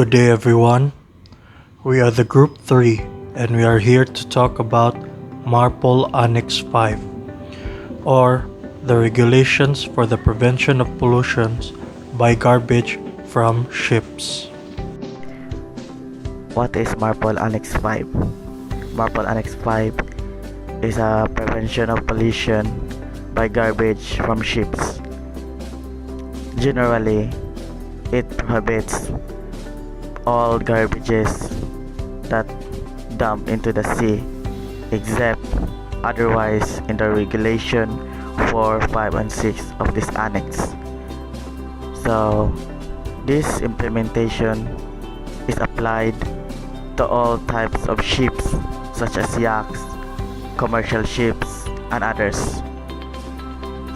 Good day, everyone. We are the Group 3, and we are here to talk about MARPOL Annex 5, or the regulations for the prevention of pollutions by garbage from ships. What is MARPOL Annex 5? MARPOL Annex 5 is a prevention of pollution by garbage from ships. Generally, it prohibits all garbages that dump into the sea except otherwise in the regulation 4, 5, and 6 of this annex. So this implementation is applied to all types of ships such as yachts, commercial ships, and others.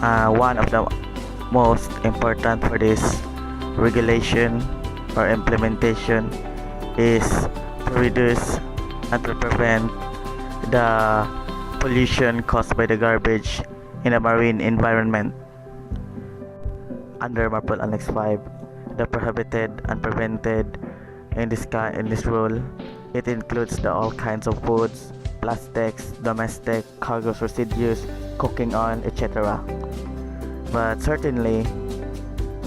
One of the most important for this regulation or implementation is to reduce and to prevent the pollution caused by the garbage in the marine environment. Under MARPOL Annex 5, the prohibited and prevented in this rule, it includes all kinds of foods, plastics, domestic, cargo residues, cooking oil, etc. But certainly,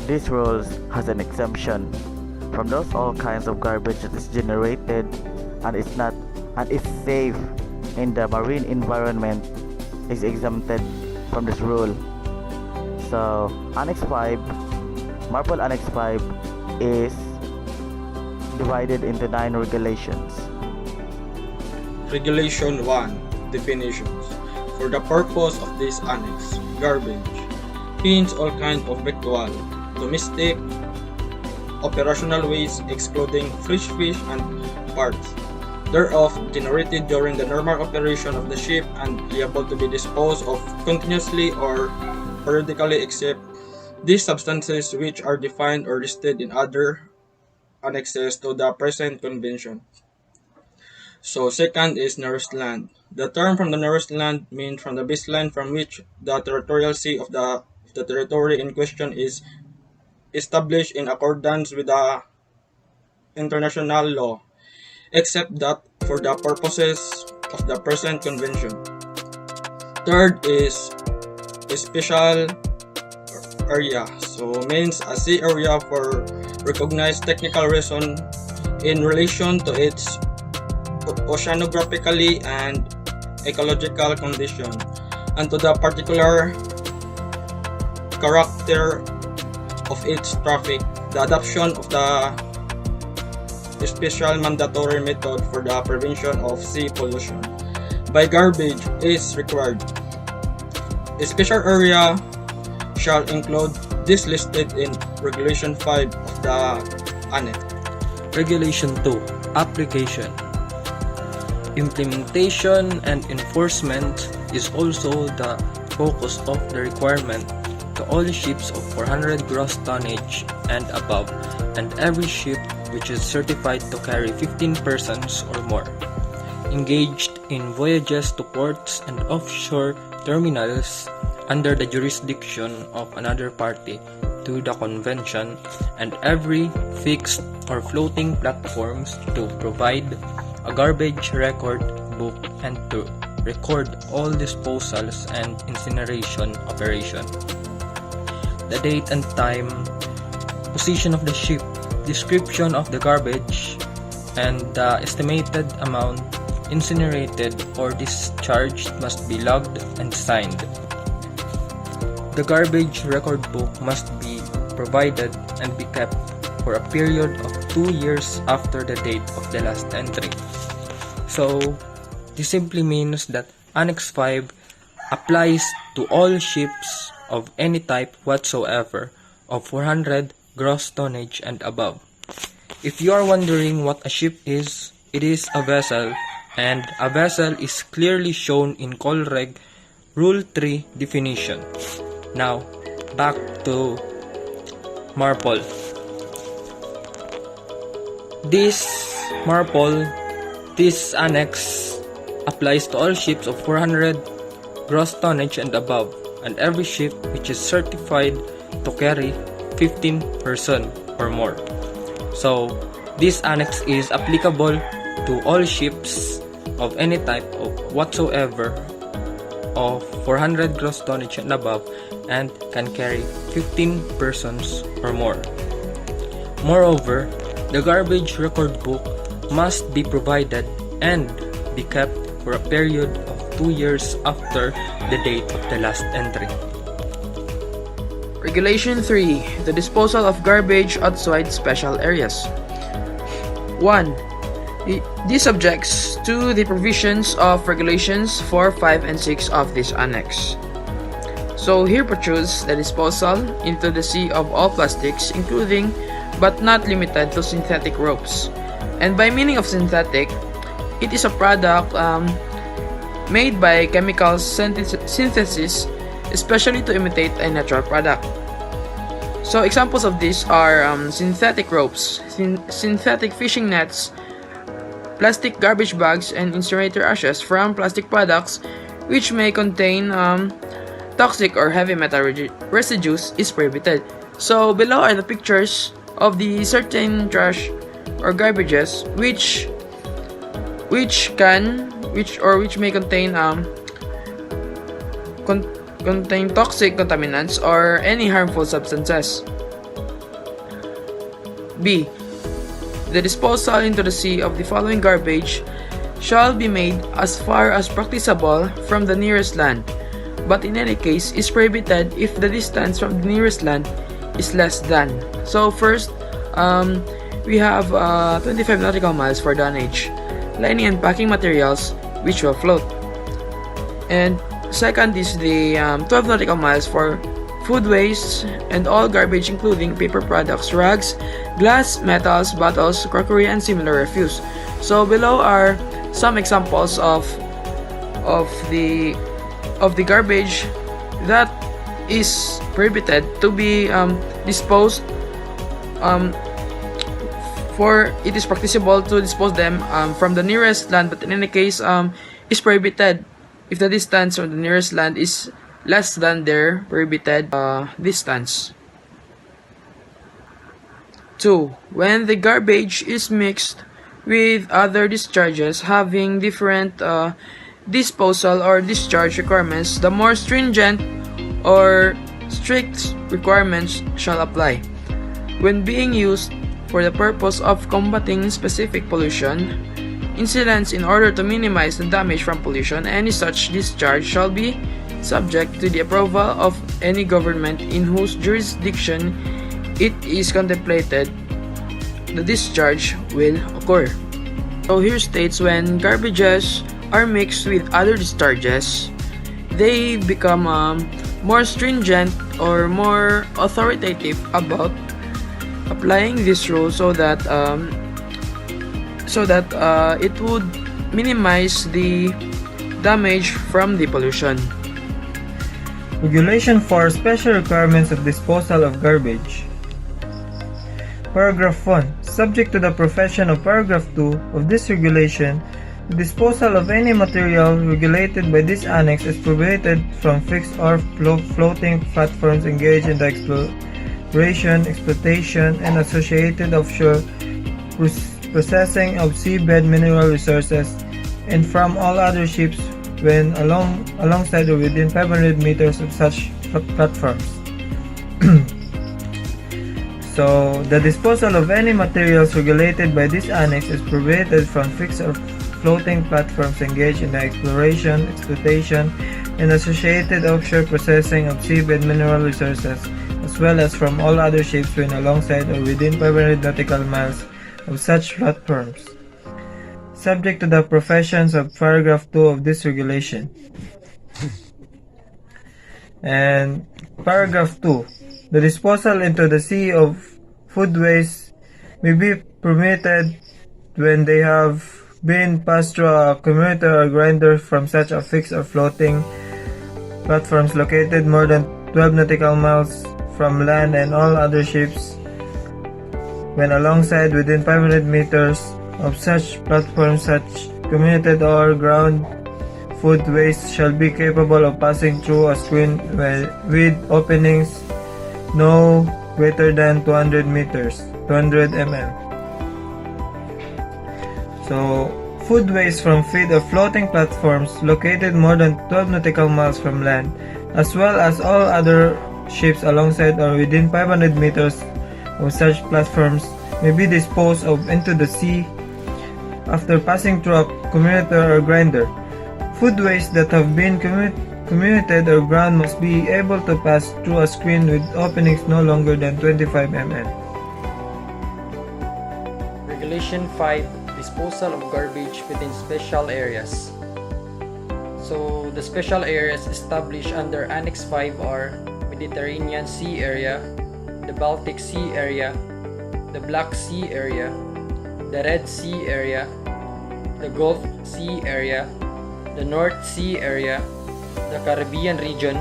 this rule has an exemption from those all kinds of garbage that is generated and is safe in the marine environment is exempted from this rule. So Annex 5, MARPOL Annex 5 is divided into 9 regulations. Regulation 1. Definitions. For the purpose of this annex, garbage means all kinds of victual, domestic, operational waste excluding fresh fish and parts thereof generated during the normal operation of the ship and liable to be disposed of continuously or periodically except these substances which are defined or listed in other annexes to the present convention. So second is nearest land. The term from the nearest land means from the baseline from which the territorial sea of the territory in question is established in accordance with the international law, except that for the purposes of the present convention. Third is a special area, so means a sea area for recognized technical reason in relation to its oceanographically and ecological condition and to the particular character of its traffic. The adoption of the special mandatory method for the prevention of sea pollution by garbage is required. A special area shall include this listed in Regulation 5 of the Annex. Regulation 2. Application. Implementation and enforcement is also the focus of the requirement to all ships of 400 gross tonnage and above, and every ship which is certified to carry 15 persons or more, engaged in voyages to ports and offshore terminals under the jurisdiction of another party to the convention, and every fixed or floating platforms to provide a garbage record book and to record all disposals and incineration operation. The date and time, position of the ship, description of the garbage, and the estimated amount incinerated or discharged must be logged and signed. The garbage record book must be provided and be kept for a period of 2 years after the date of the last entry. So, this simply means that Annex 5 applies to all ships of any type whatsoever of 400 gross tonnage and above. If you are wondering what a ship is, it is a vessel, and a vessel is clearly shown in Colreg Rule 3 definition. Now, back to MARPOL. This annex applies to all ships of 400 gross tonnage and above, and every ship which is certified to carry 15 person or more. So This annex is applicable to all ships of any type of whatsoever of 400 gross tonnage and above and can carry 15 persons or more. Moreover, the garbage record book must be provided and be kept for a period of 2 years after the date of the last entry. Regulation 3. The disposal of garbage outside special areas. 1. This subjects to the provisions of regulations 4, 5, and 6 of this annex. So here protrudes the disposal into the sea of all plastics, including but not limited to synthetic ropes. And by meaning of synthetic, it is a product made by chemical synthesis, especially to imitate a natural product. So examples of this are synthetic ropes, synthetic fishing nets, plastic garbage bags, and incinerator ashes from plastic products which may contain toxic or heavy metal residues is prohibited. So below are the pictures of the certain trash or garbages which may contain contain toxic contaminants or any harmful substances. B. The disposal into the sea of the following garbage shall be made as far as practicable from the nearest land, but in any case is prohibited if the distance from the nearest land is less than. So first, we have 25 nautical miles for dunnage, lining and packing materials which will float. And second is the 12 nautical miles for food waste and all garbage including paper products, rags, glass, metals, bottles, crockery, and similar refuse. So below are some examples of the garbage that is prohibited to be disposed. For it is practicable to dispose them from the nearest land, but in any case is prohibited if the distance from the nearest land is less than their prohibited distance. 2. When the garbage is mixed with other discharges having different disposal or discharge requirements, the more stringent or strict requirements shall apply. When being used for the purpose of combating specific pollution incidents in order to minimize the damage from pollution, any such discharge shall be subject to the approval of any government in whose jurisdiction it is contemplated the discharge will occur. So here states when garbages are mixed with other discharges, they become more stringent or more authoritative about applying this rule so that it would minimize the damage from the pollution. Regulation for Special Requirements of Disposal of Garbage. Paragraph 1. Subject to the provision of Paragraph 2 of this regulation, the disposal of any material regulated by this annex is prohibited from fixed or floating platforms engaged in the exploration, exploitation, and associated offshore processing of seabed mineral resources, and from all other ships when alongside or within 500 meters of such platforms. So, the disposal of any materials regulated by this annex is prohibited from fixed or floating platforms engaged in the exploration, exploitation, and associated offshore processing of seabed mineral resources, as well as from all other ships when alongside or within 500 nautical miles of such platforms, subject to the provisions of paragraph 2 of this regulation. And paragraph 2. The disposal into the sea of food waste may be permitted when they have been passed through a commuter or grinder from such a fixed or floating platforms located more than 12 nautical miles from land, and all other ships when alongside within 500 meters of such platforms. Such commuted or ground food waste shall be capable of passing through a screen with openings no greater than 200 mm. So, food waste from feed of floating platforms located more than 12 nautical miles from land, as well as all other ships alongside or within 500 meters of such platforms, may be disposed of into the sea after passing through a commutator or grinder. Food waste that have been comminuted or ground must be able to pass through a screen with openings no longer than 25 mm. Regulation 5, disposal of garbage within special areas. So, the special areas established under Annex 5 are Mediterranean Sea area, the Baltic Sea area, the Black Sea area, the Red Sea area, the Gulf Sea area, the North Sea area, the Caribbean region,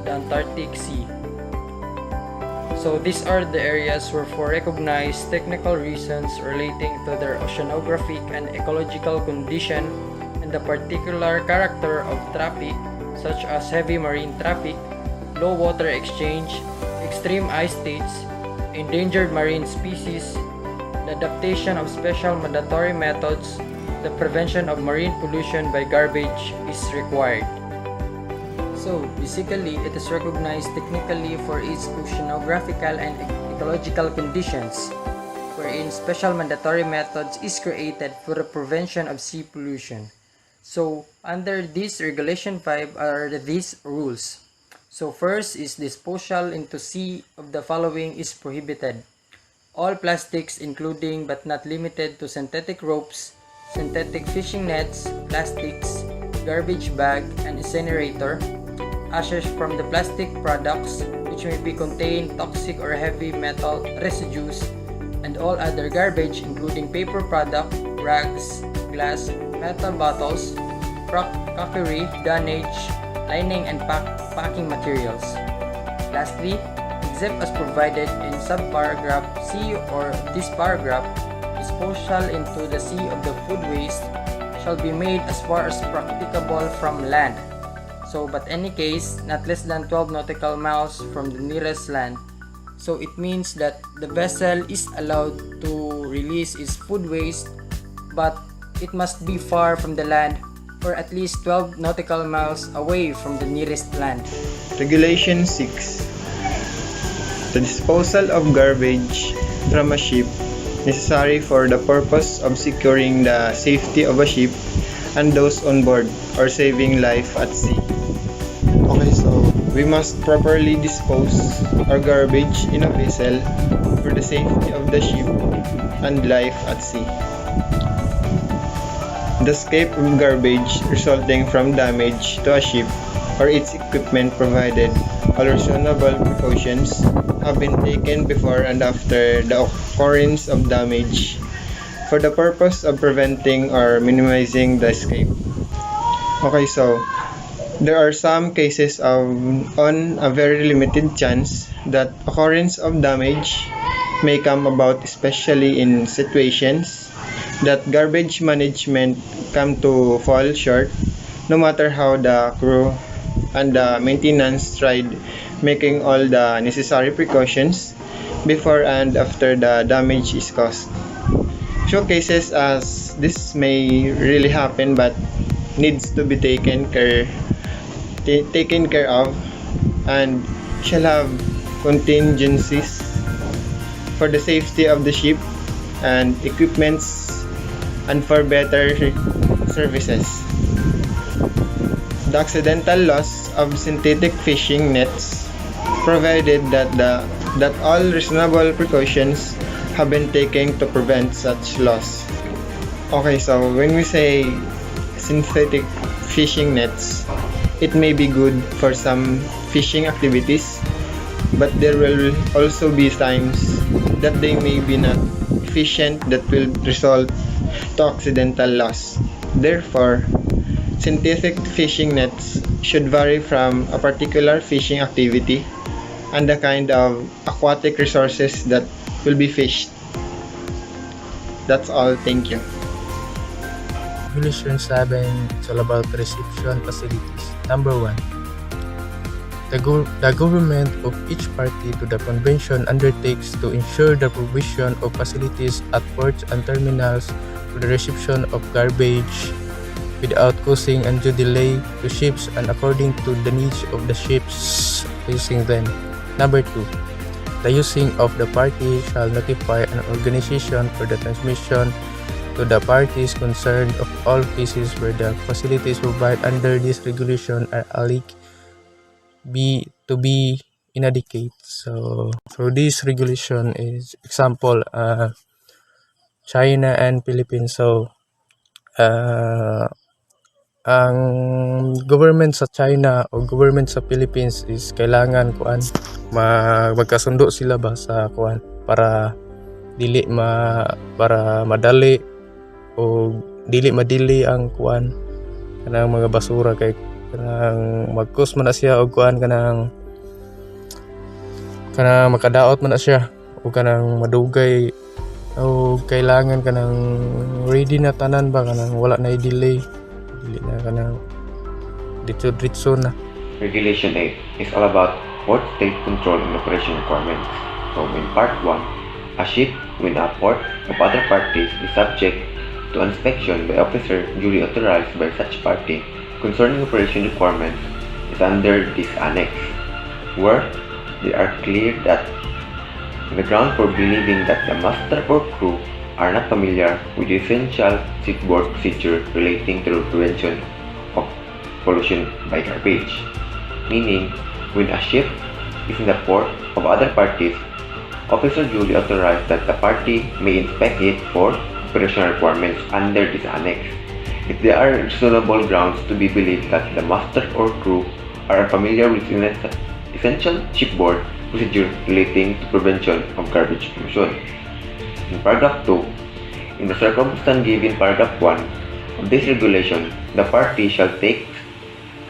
the Antarctic Sea. So these are the areas where, for recognized technical reasons relating to their oceanographic and ecological condition and the particular character of traffic, such as heavy marine traffic, low water exchange, extreme ice states, endangered marine species, the adaptation of special mandatory methods, the prevention of marine pollution by garbage is required. So, basically, it is recognized technically for its oceanographical and ecological conditions, wherein special mandatory methods is created for the prevention of sea pollution. So, under this Regulation 5 are these rules. So, first is disposal into sea of the following is prohibited. All plastics, including but not limited to synthetic ropes, synthetic fishing nets, plastics, garbage bag, and incinerator, ashes from the plastic products which may be contain toxic or heavy metal residues, and all other garbage including paper product, rags, glass, metal bottles, crockery, dunnage, lining and packing materials. Lastly, except as provided in subparagraph C or this paragraph, disposal into the sea of the food waste shall be made as far as practicable from land. So, but any case, not less than 12 nautical miles from the nearest land. So, it means that the vessel is allowed to release its food waste, but it must be far from the land or at least 12 nautical miles away from the nearest land. Regulation 6. The disposal of garbage from a ship necessary for the purpose of securing the safety of a ship and those on board or saving life at sea. Okay, so we must properly dispose our garbage in a vessel for the safety of the ship and life at sea. The escape of garbage resulting from damage to a ship or its equipment, provided all reasonable precautions have been taken before and after the occurrence of damage for the purpose of preventing or minimizing the escape. Okay, so there are some cases on a very limited chance that occurrence of damage may come about, especially in situations that garbage management come to fall short, no matter how the crew and the maintenance tried making all the necessary precautions before and after the damage is caused. Few cases as this may really happen but needs to be taken care of and shall have contingencies for the safety of the ship and equipments and for better services. The accidental loss of synthetic fishing nets, provided that all reasonable precautions have been taken to prevent such loss. Okay, so when we say synthetic fishing nets, it may be good for some fishing activities, but there will also be times that they may be not efficient, that will result to accidental loss. Therefore, synthetic fishing nets should vary from a particular fishing activity and the kind of aquatic resources that will be fished. That's all. Thank you. Regulation 7 is all about reception facilities. Number 1. The government of each party to the convention undertakes to ensure the provision of facilities at ports and terminals for the reception of garbage without causing undue delay to ships and according to the needs of the ships using them. Number 2. The using of the party shall notify an organization for the transmission to the parties concerned of all cases where the facilities provided under this regulation are alleged to be inadequate. So for this regulation is example China and Philippines. So ang government sa China o government sa Philippines is kailangan magkasundo sila ba sa para madali o dili madili ang kanang mga basura kay kanang magkus man na siya o kanang makadaot man na siya o kanang madugay o kailangan kanang ready na tanan ba kanang wala na i-delay dili na kanang dito na. Regulation 8 is all about port state control and operation requirements. So in part 1, a ship when a port of other parties is subject to inspection by officer duly authorized by such party concerning operation requirements is under this annex, where they are clear that the ground for believing that the master or crew are not familiar with the essential shipboard procedure relating to the prevention of pollution by garbage. Meaning, when a ship is in the port of other parties, officer duly authorized that the party may inspect it for operational requirements under this annex. If there are reasonable grounds to be believed that the master or crew are familiar with essential shipboard procedure relating to prevention of garbage pollution. In paragraph 2, in the circumstance given paragraph 1 of this regulation, the party shall take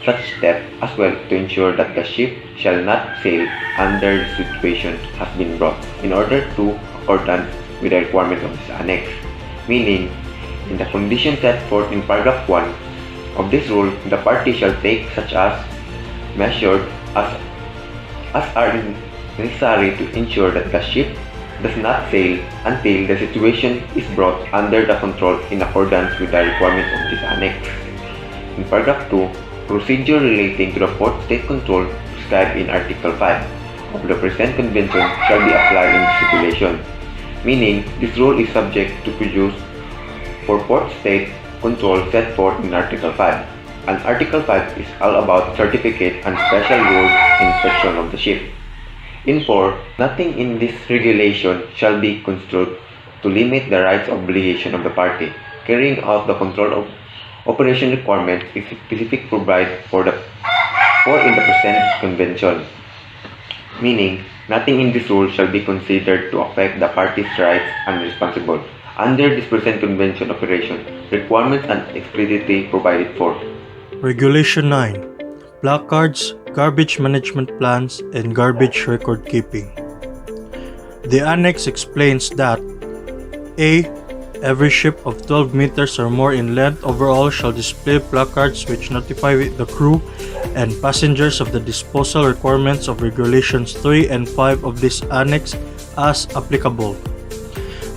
such step as well to ensure that the ship shall not sail under the situation has been brought in order to accordance with the requirements of this annex. Meaning, in the conditions set forth in paragraph 1 of this rule, the party shall take such as measured as are necessary to ensure that the ship does not sail until the situation is brought under the control in accordance with the requirements of this annex. In paragraph 2, procedure relating to the port state control prescribed in Article 5 of the present convention shall be applied in this regulation, meaning this rule is subject to produce for port state control set forth in Article 5. And Article 5 is all about certificate and special rules inspection of the ship. In 4, nothing in this regulation shall be construed to limit the rights or obligation of the party carrying out the control of operation requirements if specific provide for in the present convention. Meaning, nothing in this rule shall be considered to affect the party's rights and responsible under this present convention operation requirements and explicitly provided for. Regulation 9. Placards, garbage management plans, and garbage record keeping. The annex explains that A. Every ship of 12 meters or more in length overall shall display placards which notify the crew and passengers of the disposal requirements of Regulations 3 and 5 of this annex as applicable.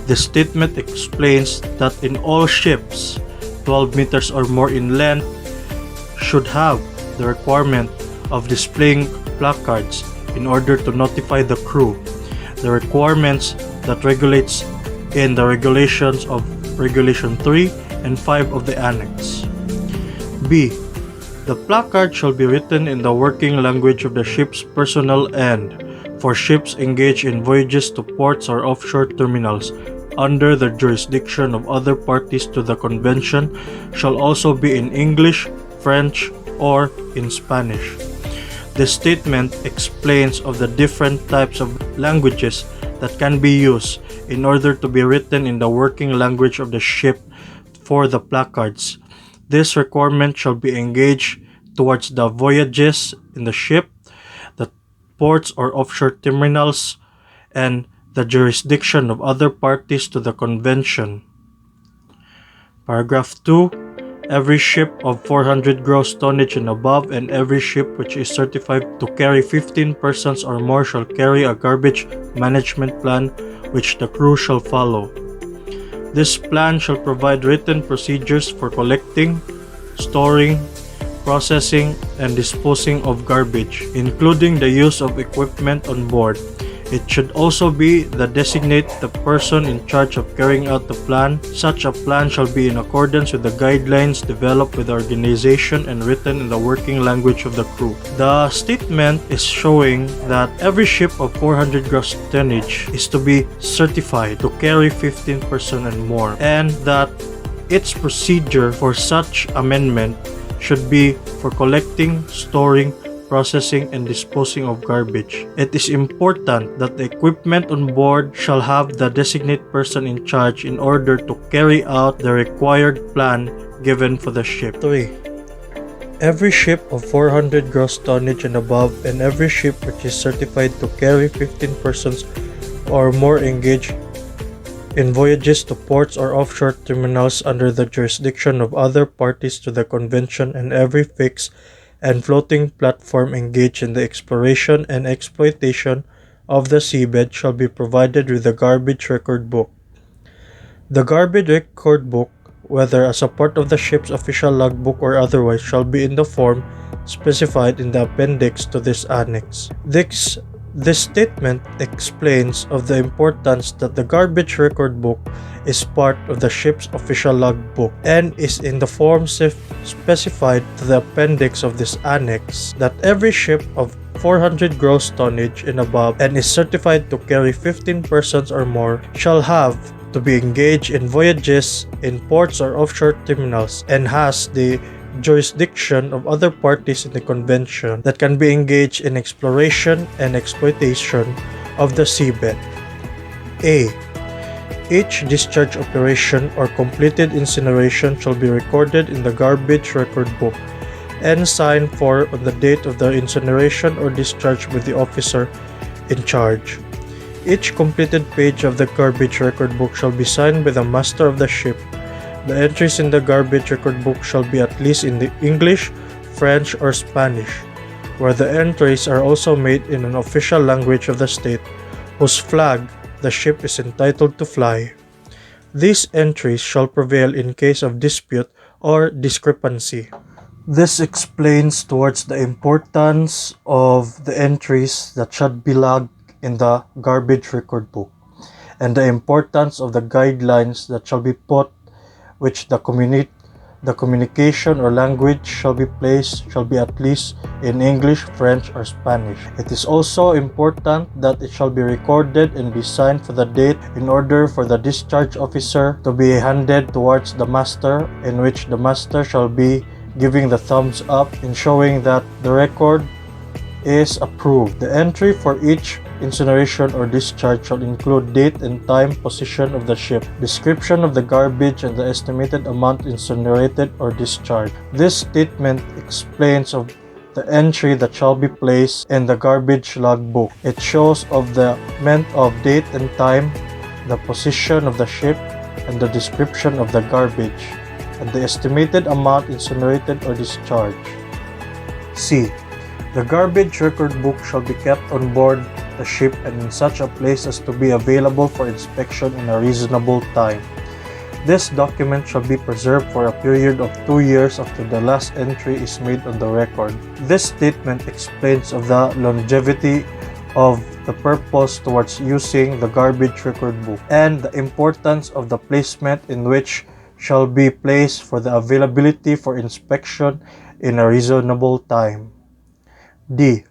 The statement explains that in all ships 12 meters or more in length should have the requirement of displaying placards in order to notify the crew the requirements that regulates in the regulations of Regulation 3 and 5 of the Annex. B. The placard shall be written in the working language of the ship's personnel and, for ships engaged in voyages to ports or offshore terminals under the jurisdiction of other parties to the convention, shall also be in English, French, or in Spanish. This statement explains of the different types of languages that can be used in order to be written in the working language of the ship for the placards. This requirement shall be engaged towards the voyages in the ship, the ports or offshore terminals, and the jurisdiction of other parties to the convention. Paragraph 2. Every ship of 400 gross tonnage and above and every ship which is certified to carry 15 persons or more shall carry a garbage management plan which the crew shall follow. This plan shall provide written procedures for collecting, storing, processing, and disposing of garbage, including the use of equipment on board. It should also be designate the person in charge of carrying out the plan. Such a plan shall be in accordance with the guidelines developed with the organization and written in the working language of the crew. The statement is showing that every ship of 400 gross tonnage is to be certified to carry 15 person and more, and that its procedure for such amendment should be for collecting, storing, processing, and disposing of garbage. It is important that the equipment on board shall have the designated person in charge in order to carry out the required plan given for the ship. 3. Every ship of 400 gross tonnage and above, and every ship which is certified to carry 15 persons or more engaged in voyages to ports or offshore terminals under the jurisdiction of other parties to the convention, and every fixed and floating platform engaged in the exploration and exploitation of the seabed shall be provided with a garbage record book. The garbage record book, whether as a part of the ship's official logbook or otherwise, shall be in the form specified in the appendix to this annex. This statement explains of the importance that the garbage record book is part of the ship's official logbook and is in the form specified to the appendix of this annex, that every ship of 400 gross tonnage and above and is certified to carry 15 persons or more shall have to be engaged in voyages in ports or offshore terminals and has the jurisdiction of other parties in the convention that can be engaged in exploration and exploitation of the seabed. A. Each discharge operation or completed incineration shall be recorded in the garbage record book and signed for on the date of the incineration or discharge with the officer in charge. Each completed page of the garbage record book shall be signed by the master of the ship. The entries in the garbage record book shall be at least in the English, French, or Spanish, where the entries are also made in an official language of the state whose flag the ship is entitled to fly. These entries shall prevail in case of dispute or discrepancy. This explains towards the importance of the entries that should be logged in the garbage record book, and the importance of the guidelines that shall be put, which the communication or language shall be at least in English, French, or Spanish. It is also important that it shall be recorded and be signed for the date in order for the discharge officer to be handed towards the master, in which the master shall be giving the thumbs up in showing that the record is approved. The entry for each incineration or discharge shall include date and time, position of the ship, description of the garbage, and the estimated amount incinerated or discharged. This statement explains of the entry that shall be placed in the garbage logbook. It shows of the meant of date and time, the position of the ship, and the description of the garbage, and the estimated amount incinerated or discharged. C. The garbage record book shall be kept on board the ship and in such a place as to be available for inspection in a reasonable time. This document shall be preserved for a period of 2 years after the last entry is made on the record. This statement explains of the longevity of the purpose towards using the garbage record book and the importance of the placement in which shall be placed for the availability for inspection in a reasonable time. D.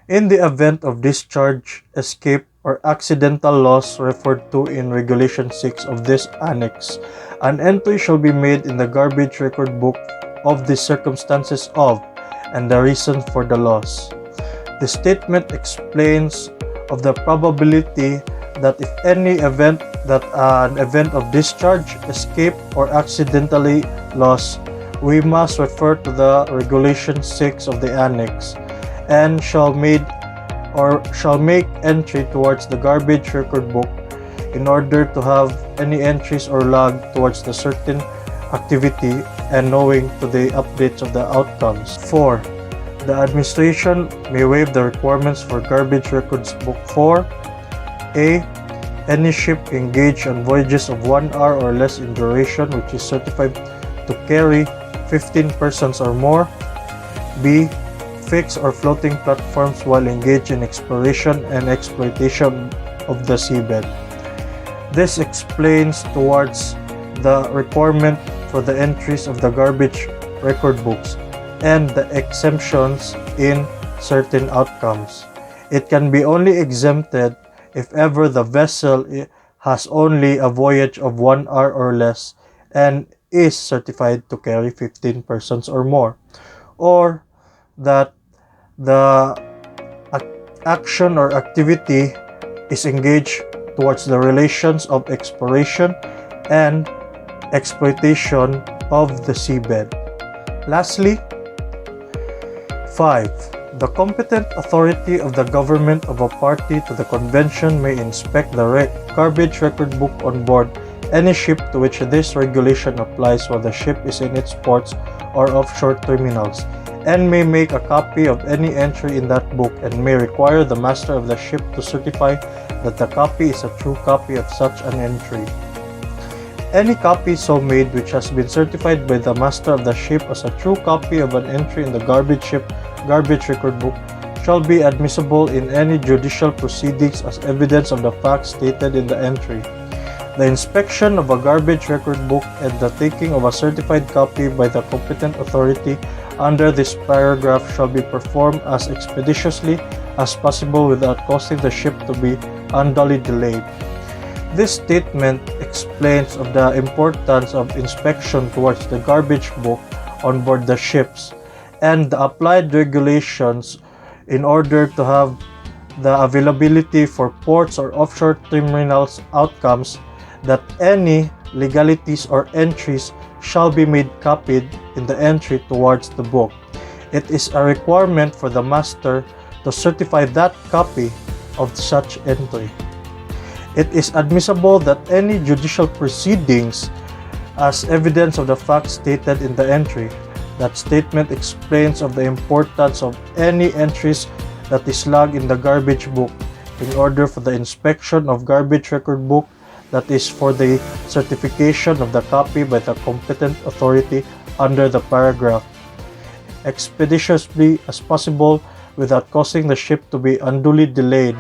In the event of discharge, escape, or accidental loss referred to in Regulation 6 of this Annex, an entry shall be made in the garbage record book of the circumstances of and the reason for the loss. The statement explains of the probability that if any event that an event of discharge, escape, or accidentally loss, we must refer to the Regulation 6 of the Annex and shall make entry towards the garbage record book in order to have any entries or log towards the certain activity and knowing to the updates of the outcomes. 4. The administration may waive the requirements for garbage records book 4. A. Any ship engaged on voyages of 1 hour or less in duration which is certified to carry 15 persons or more. B. Fixed or floating platforms while engaged in exploration and exploitation of the seabed. This explains towards the requirement for the entries of the garbage record books and the exemptions in certain outcomes. It can be only exempted if ever the vessel has only a voyage of 1 hour or less and is certified to carry 15 persons or more, or that the action or activity is engaged towards the relations of exploration and exploitation of the seabed. Lastly, 5. The competent authority of the government of a party to the convention may inspect the garbage record book on board any ship to which this regulation applies while the ship is in its ports or offshore terminals, and may make a copy of any entry in that book, and may require the master of the ship to certify that the copy is a true copy of such an entry. Any copy so made which has been certified by the master of the ship as a true copy of an entry in the garbage record book shall be admissible in any judicial proceedings as evidence of the facts stated in the entry. The inspection of a garbage record book and the taking of a certified copy by the competent authority under this paragraph shall be performed as expeditiously as possible without causing the ship to be unduly delayed. This statement explains of the importance of inspection towards the garbage book on board the ships and the applied regulations in order to have the availability for ports or offshore terminals outcomes, that any legalities or entries shall be made copied in the entry towards the book. It is a requirement for the master to certify that copy of such entry. It is admissible that any judicial proceedings as evidence of the facts stated in the entry. That statement explains of the importance of any entries that is logged in the garbage book in order for the inspection of garbage record book, that is for the certification of the copy by the competent authority under the paragraph, expeditiously as possible without causing the ship to be unduly delayed